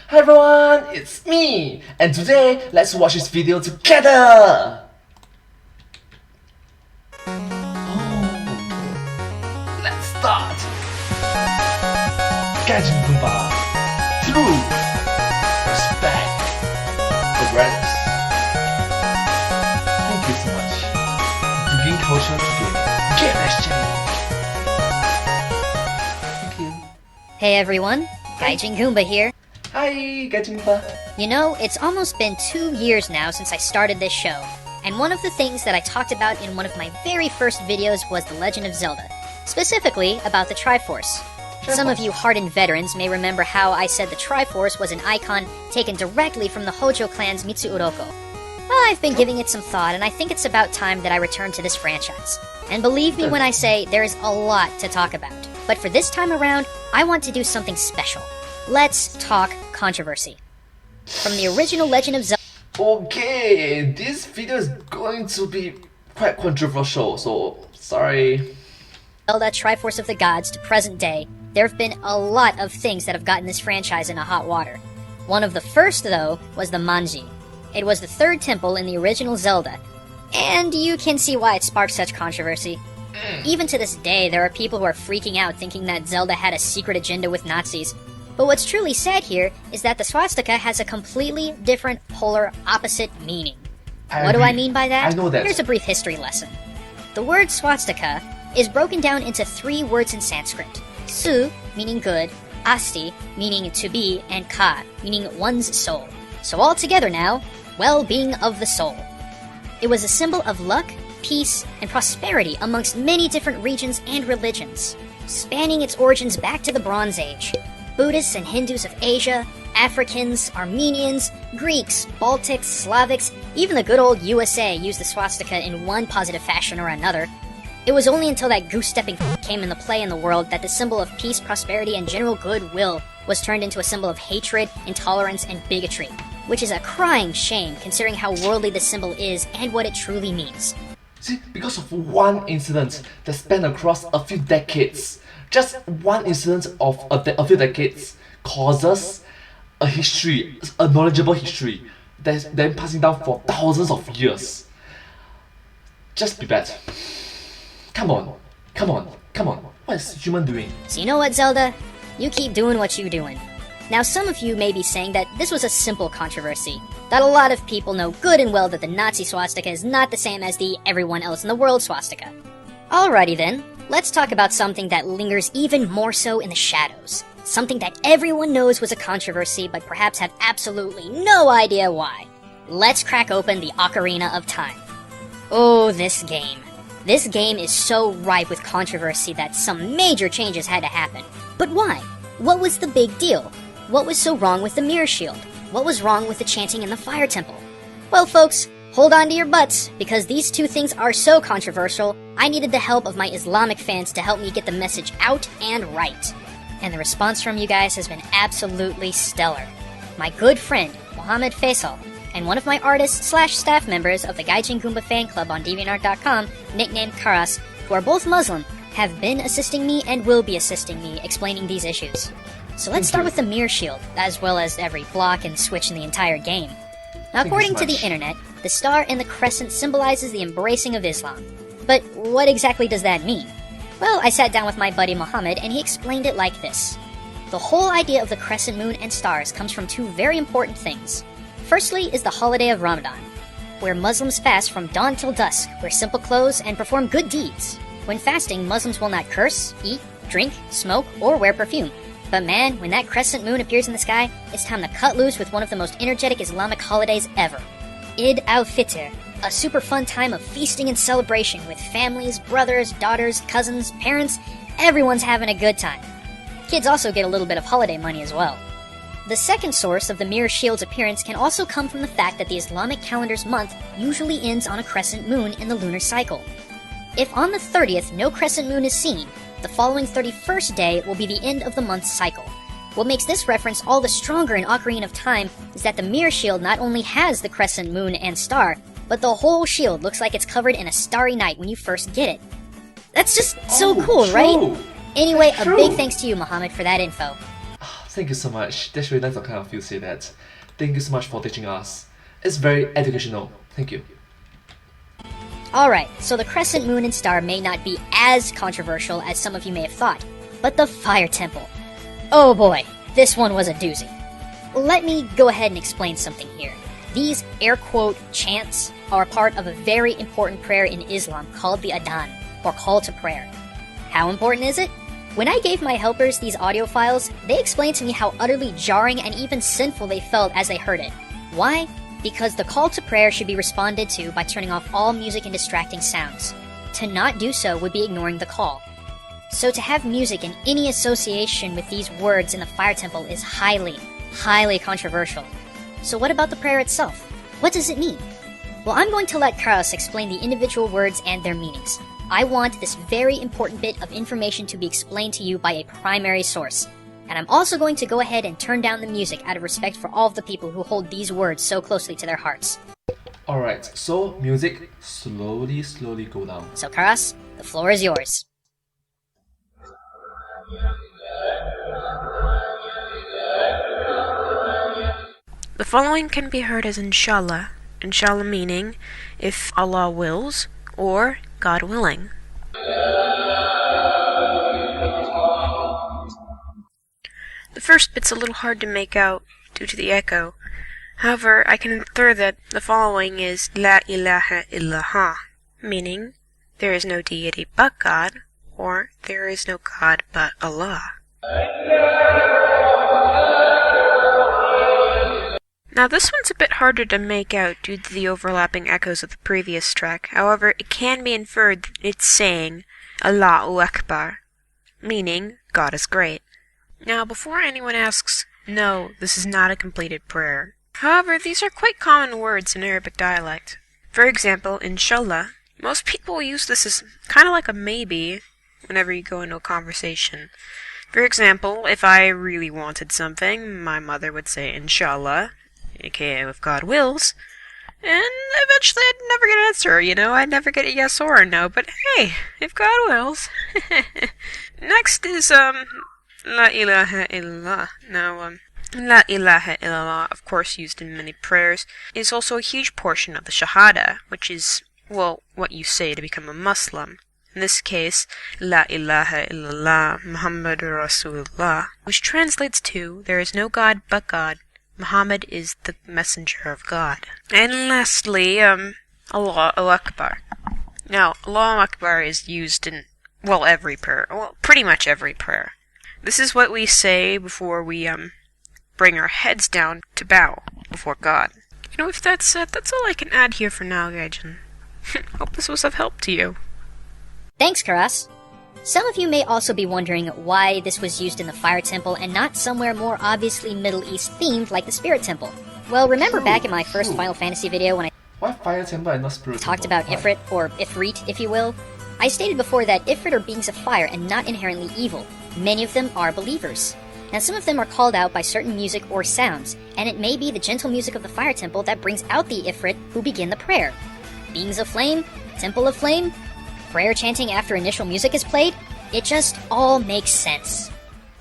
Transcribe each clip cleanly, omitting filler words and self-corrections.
Hi everyone, it's me! And today, let's watch this video together! Oh, let's start! Gaijin Goomba, through respect, awareness. Thank you so much. Bringing culture to game channel. Thank you. Hey everyone, Gaijin Goomba here. Hi, Gaijin Goomba. You know, it's almost been 2 years now since I started this show, and one of the things that I talked about in one of my very first videos was the Legend of Zelda, specifically about the Triforce. Some of you hardened veterans may remember how I said the Triforce was an icon taken directly from the Hojo clan's Mitsuuroko. Well, I've been giving it some thought, and I think it's about time that I return to this franchise. And believe me when I say there is a lot to talk about. But for this time around, I want to do something special. Let's talk controversy. From the original Legend of Zelda... Okay, this video is going to be quite controversial, so sorry. Zelda Triforce of the Gods to present day, there have been a lot of things that have gotten this franchise into hot water. One of the first, though, was the Manji. It was the third temple in the original Zelda, and you can see why it sparked such controversy. Even to this day, there are people who are freaking out thinking that Zelda had a secret agenda with Nazis. But what's truly sad here is that the swastika has a completely different, polar, opposite meaning. What do I mean by that? I know that. Here's a brief history lesson. The word swastika is broken down into 3 words in Sanskrit. Su, meaning good, asti, meaning to be, and ka, meaning one's soul. So all together now, well-being of the soul. It was a symbol of luck, peace, and prosperity amongst many different regions and religions, spanning its origins back to the Bronze Age. Buddhists and Hindus of Asia, Africans, Armenians, Greeks, Baltics, Slavics, even the good old USA used the swastika in one positive fashion or another. It was only until that goose-stepping came into play in the world that the symbol of peace, prosperity, and general goodwill was turned into a symbol of hatred, intolerance, and bigotry, which is a crying shame considering how worldly the symbol is and what it truly means. See, because of one incident that spanned across a few decades, just one incident of a few decades causes a history, a knowledgeable history, that's then passing down for thousands of years. Just be bad. Come on, come on, come on. What is human doing? So you know what, Zelda? You keep doing what you're doing. Now some of you may be saying that this was a simple controversy, that a lot of people know good and well that the Nazi swastika is not the same as the everyone else in the world swastika. Alrighty then, let's talk about something that lingers even more so in the shadows. Something that everyone knows was a controversy but perhaps have absolutely no idea why. Let's crack open the Ocarina of Time. Oh, this game. This game is so ripe with controversy that some major changes had to happen. But why? What was the big deal? What was so wrong with the mirror shield? What was wrong with the chanting in the fire temple? Well, folks, hold on to your butts, because these 2 things are so controversial, I needed the help of my Islamic fans to help me get the message out and right. And the response from you guys has been absolutely stellar. My good friend, Mohammed Faisal, and one of my artists/staff members of the Gaijin Goomba fan club on DeviantArt.com, nicknamed Karas, who are both Muslim, have been assisting me and will be assisting me explaining these issues. So let's start with the mirror shield, as well as every block and switch in the entire game. Now, according to the internet, the star and the crescent symbolizes the embracing of Islam. But what exactly does that mean? Well, I sat down with my buddy Mohammed and he explained it like this. The whole idea of the crescent moon and stars comes from 2 very important things. Firstly is the holiday of Ramadan, where Muslims fast from dawn till dusk, wear simple clothes, and perform good deeds. When fasting, Muslims will not curse, eat, drink, smoke, or wear perfume. But man, when that crescent moon appears in the sky, it's time to cut loose with one of the most energetic Islamic holidays ever. Eid al-Fitr, a super fun time of feasting and celebration with families, brothers, daughters, cousins, parents, everyone's having a good time. Kids also get a little bit of holiday money as well. The second source of the mirror shield's appearance can also come from the fact that the Islamic calendar's month usually ends on a crescent moon in the lunar cycle. If on the 30th no crescent moon is seen, the following 31st day will be the end of the month's cycle. What makes this reference all the stronger in Ocarina of Time is that the mirror shield not only has the crescent moon and star, but the whole shield looks like it's covered in a starry night when you first get it. That's just so cool, right? Anyway, a big thanks to you, Mohammed, for that info. Thank you so much. That's really nice of kind of you to say that. Thank you so much for teaching us. It's very educational. Thank you. Alright, so the crescent moon and star may not be as controversial as some of you may have thought, but the fire temple. Oh boy, this one was a doozy. Let me go ahead and explain something here. These air quote chants are part of a very important prayer in Islam called the Adhan, or call to prayer. How important is it? When I gave my helpers these audio files, they explained to me how utterly jarring and even sinful they felt as they heard it. Why? Because the call to prayer should be responded to by turning off all music and distracting sounds. To not do so would be ignoring the call. So to have music in any association with these words in the fire temple is highly, highly controversial. So what about the prayer itself? What does it mean? Well, I'm going to let Carlos explain the individual words and their meanings. I want this very important bit of information to be explained to you by a primary source. And I'm also going to go ahead and turn down the music out of respect for all of the people who hold these words so closely to their hearts. Alright, so music slowly go down. So Carlos, the floor is yours. The following can be heard as inshallah. Inshallah meaning, if Allah wills, or God willing. The first bit's a little hard to make out due to the echo. However, I can infer that the following is La ilaha illallah, meaning there is no deity but God, or there is no God but Allah. Now this one's a bit harder to make out due to the overlapping echoes of the previous track. However, it can be inferred that it's saying Allahu Akbar, meaning God is great. Now before anyone asks, no, this is not a completed prayer. However, these are quite common words in Arabic dialect. For example, inshallah, most people use this as kind of like a maybe whenever you go into a conversation. For example, if I really wanted something, my mother would say inshallah, aka if God wills, and eventually I'd never get an answer, I'd never get a yes or a no, but hey, if God wills. Next is, La ilaha illallah. Now, La ilaha illallah, of course used in many prayers, is also a huge portion of the Shahada, which is, well, what you say to become a Muslim. In this case, La ilaha illallah Muhammadur Rasulullah, which translates to, there is no God but God, Muhammad is the messenger of God. And lastly, Allahu Akbar. Now, Allahu Akbar is used in, well, every prayer. Well, pretty much every prayer. This is what we say before we, bring our heads down to bow before God. With that said, that's all I can add here for now, Gaijin. Hope this was of help to you. Thanks, Karas. Some of you may also be wondering why this was used in the Fire Temple and not somewhere more obviously Middle East themed like the Spirit Temple. Well, remember back in my first Final Fantasy video when Why Fire Temple and not Spirit talked Temple? about Ifrit, or Ifrit, if you will? I stated before that Ifrit are beings of fire and not inherently evil. Many of them are believers. Now, some of them are called out by certain music or sounds, and it may be the gentle music of the Fire Temple that brings out the Ifrit who begin the prayer. Beings of Flame, Temple of Flame, prayer chanting after initial music is played, it just all makes sense.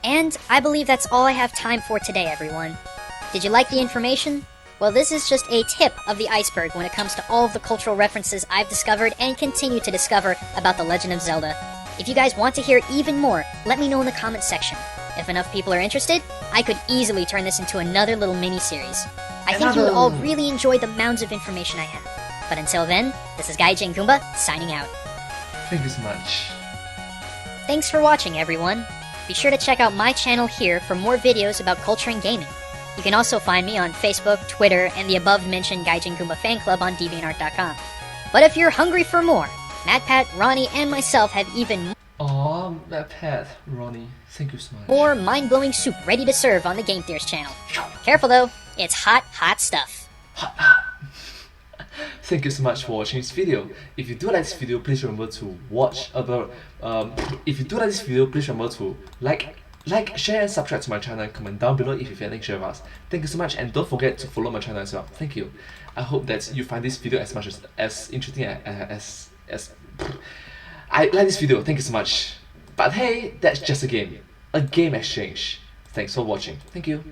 And I believe that's all I have time for today, everyone. Did you like the information? Well, this is just a tip of the iceberg when it comes to all of the cultural references I've discovered and continue to discover about The Legend of Zelda. If you guys want to hear even more, let me know in the comments section. If enough people are interested, I could easily turn this into another little mini-series. I think you would all really enjoy the mounds of information I have. But until then, this is Gaijin Goomba, signing out. Thank you so much. Thanks for watching, everyone. Be sure to check out my channel here for more videos about culture and gaming. You can also find me on Facebook, Twitter, and the above-mentioned Gaijin Goomba fan club on DeviantArt.com. But if you're hungry for more, MatPat, Ronnie, and myself have even Aw, MatPat, Ronnie, thank you so much. more mind-blowing soup ready to serve on the Game Theorists channel. Careful though, it's hot, hot stuff. Thank you so much for watching this video. If you do like this video, please remember to like, share, and subscribe to my channel, and comment down below if you feel like share with us. Thank you so much, and don't forget to follow my channel as well. Thank you. I hope that you find this video as much as interesting as I like this video. Thank you so much. But hey, that's just a game exchange. Thanks for watching. Thank you.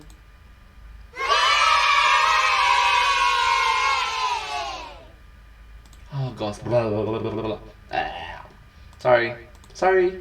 Oh gosh. Blah, blah, blah, blah, blah, blah. Sorry.